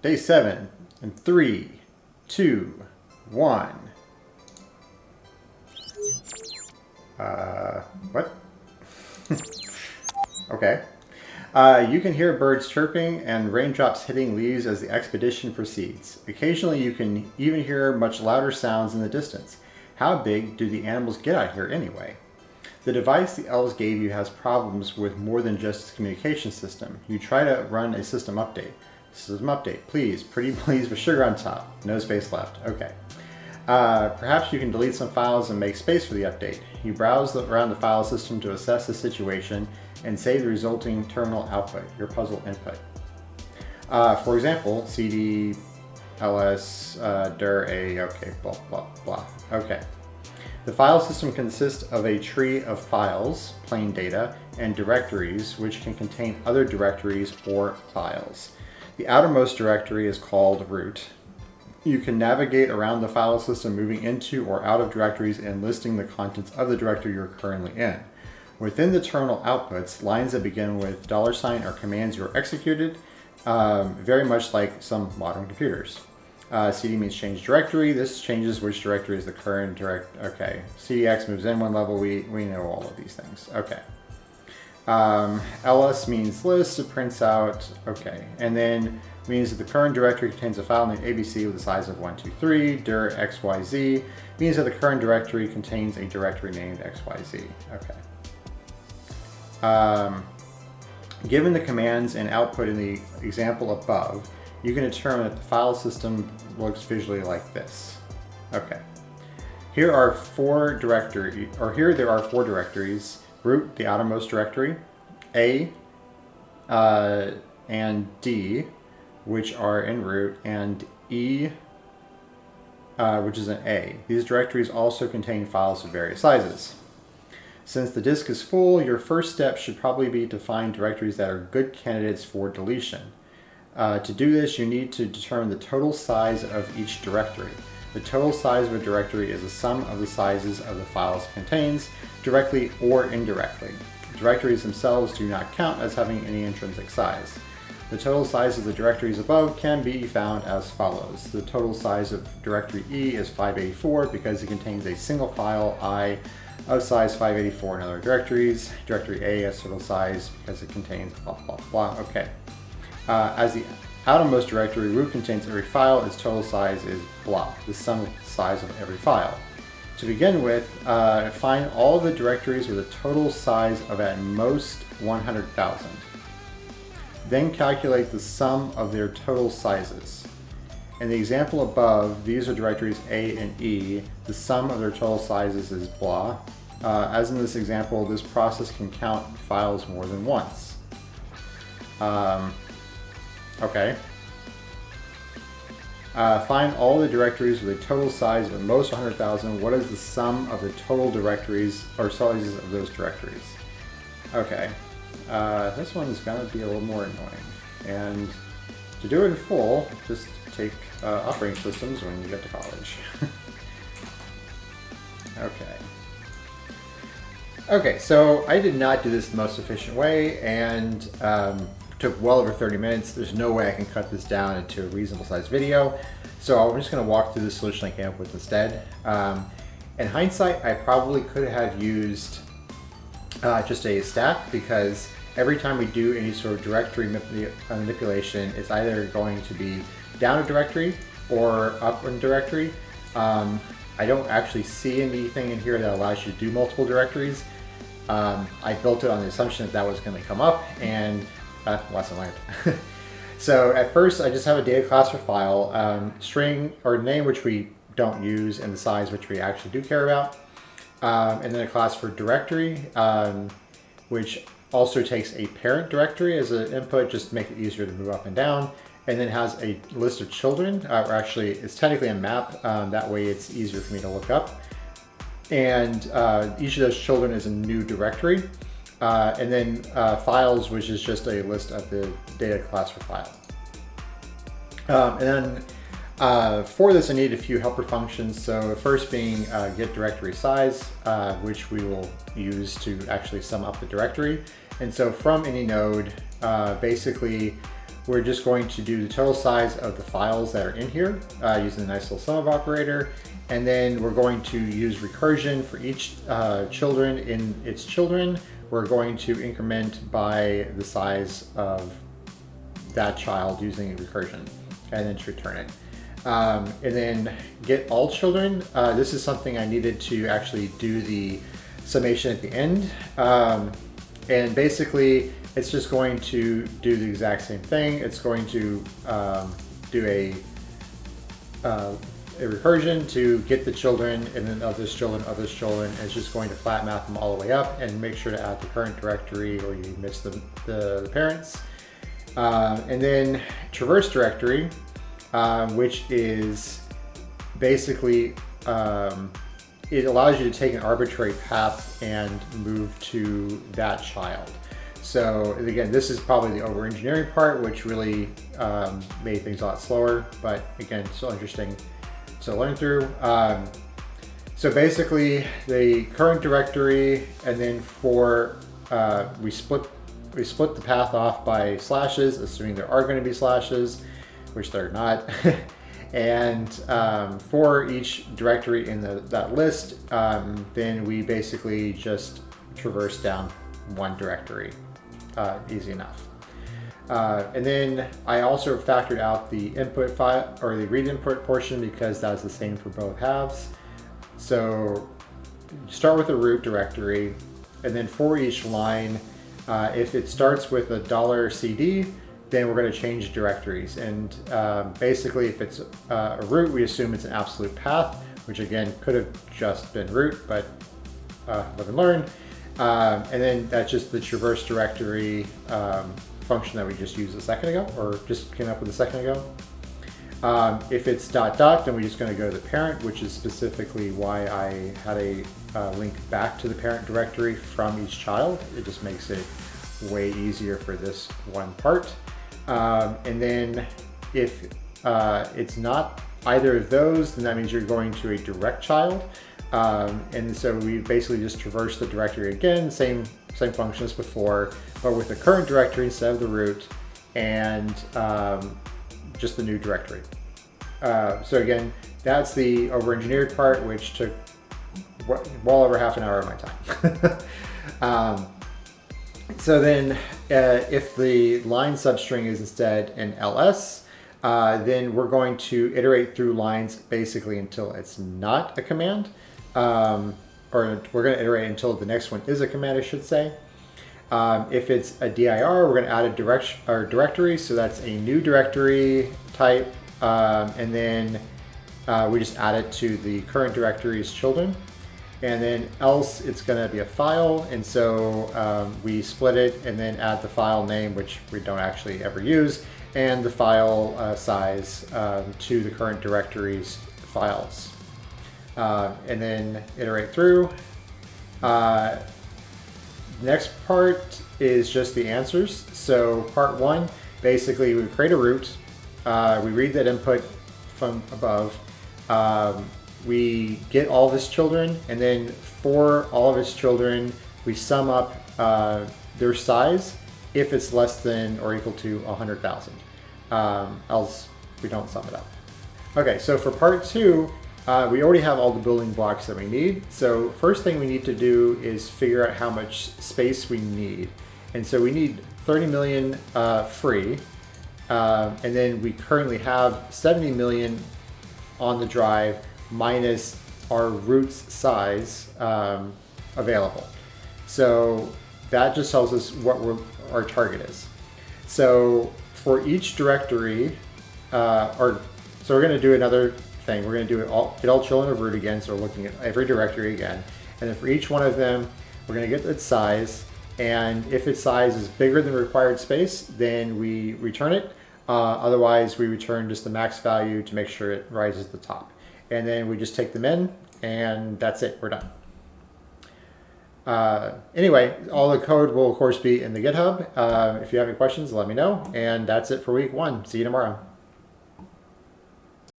Day 7 in 3, 2, 1. What? Okay. You can hear birds chirping and raindrops hitting leaves as the expedition proceeds. Occasionally you can even hear much louder sounds in the distance. How big do the animals get out here anyway? The device the elves gave you has problems with more than just its communication system. You try to run a system update. System update, please. Pretty please with sugar on top. No space left. Okay. Perhaps you can delete some files and make space for the update. You browse around the file system to assess the situation and save the resulting terminal output, your puzzle input. For example, cd ls dir a, okay, blah, blah, blah. Okay. The file system consists of a tree of files, plain data, and directories, which can contain other directories or files. The outermost directory is called root. You can navigate around the file system moving into or out of directories and listing the contents of the directory you're currently in. Within the terminal outputs, lines that begin with $sign are commands you're executed, very much like some modern computers. cd means change directory. This changes which directory is the current okay. cdx moves in one level. We know all of these things. Okay. ls means list. It prints out. Okay. And then means that the current directory contains a file named abc with a size of 123. dir xyz means that the current directory contains a directory named xyz. Okay. Given the commands and output in the example above, you can determine that the file system looks visually like this. Okay. Here there are four directories: root, the outermost directory, A and D, which are in root, and E, which is an A. These directories also contain files of various sizes. Since the disk is full, your first step should probably be to find directories that are good candidates for deletion. To do this, you need to determine the total size of each directory. The total size of a directory is the sum of the sizes of the files it contains, directly or indirectly. Directories themselves do not count as having any intrinsic size. The total size of the directories above can be found as follows. The total size of directory E is 584 because it contains a single file I of size 584 in other directories. Directory A has total size because it contains blah, blah, blah. Okay. As the outermost directory, root contains every file. Its total size is blah, the sum of the size of every file. To begin with, find all the directories with a total size of at most 100,000. Then calculate the sum of their total sizes. In the example above, these are directories A and E. The sum of their total sizes is blah. As in this example, this process can count files more than once. Okay. Find all the directories with a total size of at most 100,000. What is the sum of the total directories or sizes of those directories? Okay. This one's gonna be a little more annoying. And to do it in full, just take operating systems when you get to college. Okay. Okay, so I did not do this the most efficient way, and took well over 30 minutes. There's no way I can cut this down into a reasonable sized video. So I'm just gonna walk through the solution I came up with instead. In hindsight, I probably could have used just a stack, because every time we do any sort of directory manipulation, it's either going to be down a directory or up a directory. I don't actually see anything in here that allows you to do multiple directories. I built it on the assumption that that was going to come up, and lesson learned. So at first, I just have a data class for file, string or name, which we don't use, and the size, which we actually do care about. And then a class for directory, which also takes a parent directory as an input, just to make it easier to move up and down. And then has a list of children, or actually it's technically a map, that way it's easier for me to look up. And each of those children is a new directory. And then files, which is just a list of the data class for file. And then for this I need a few helper functions. So the first being get directory size, which we will use to actually sum up the directory. And so from any node, basically we're just going to do the total size of the files that are in here using a nice little sum of operator. And then we're going to use recursion for each children in its children. We're going to increment by the size of that child using recursion, and then to return it. And then get all children. This is something I needed to actually do the summation at the end. And basically, it's just going to do the exact same thing. It's going to do a recursion to get the children, and then others children. And it's just going to flat map them all the way up and make sure to add the current directory or you miss the parents. And then traverse directory, which is basically, it allows you to take an arbitrary path and move to that child. So again, this is probably the over-engineering part, which really made things a lot slower, but again, still interesting to learn through. So basically, the current directory, and then for we split the path off by slashes, assuming there are going to be slashes, which they're not. And for each directory in that list, then we basically just traverse down one directory. Easy enough. And then I also factored out the input file or the read input portion because that's the same for both halves. So start with the root directory, and then for each line, if it starts with a $CD, then we're going to change directories. And basically, if it's a root, we assume it's an absolute path, which again could have just been root, but live and learn. And then that's just the traverse directory function that we just used a second ago, or just came up with a second ago. If it's ... then we're just going to go to the parent, which is specifically why I had a link back to the parent directory from each child. It just makes it way easier for this one part. And then if it's not either of those, then that means you're going to a direct child. And so we basically just traverse the directory again, same function as before, but with the current directory instead of the root, and just the new directory. So again, that's the over-engineered part, which took well over half an hour of my time. So then if the line substring is instead an ls, then we're going to iterate through lines basically until it's not a command. Or we're going to iterate until the next one is a command, I should say. If it's a dir, we're going to add a directory, so that's a new directory type, and then we just add it to the current directory's children. And then else it's going to be a file, and so we split it and then add the file name, which we don't actually ever use, and the file size to the current directory's files. And then iterate through. Next part is just the answers. So part one, basically we create a root, we read that input from above, we get all of its children, and then for all of its children, we sum up their size if it's less than or equal to 100,000. Else we don't sum it up. Okay, so for part two, we already have all the building blocks that we need. So first thing we need to do is figure out how much space we need. And so we need 30 million free, and then we currently have 70 million on the drive minus our root's size available. So that just tells us what our target is. So for each directory, so we're going to do another thing. We're going to do get all children of root again, so we're looking at every directory again. And then for each one of them, we're going to get its size. And if its size is bigger than required space, then we return it. Otherwise, we return just the max value to make sure it rises to the top. And then we just take them in, and that's it. We're done. Anyway, all the code will, of course, be in the GitHub. If you have any questions, let me know. And that's it for week one. See you tomorrow.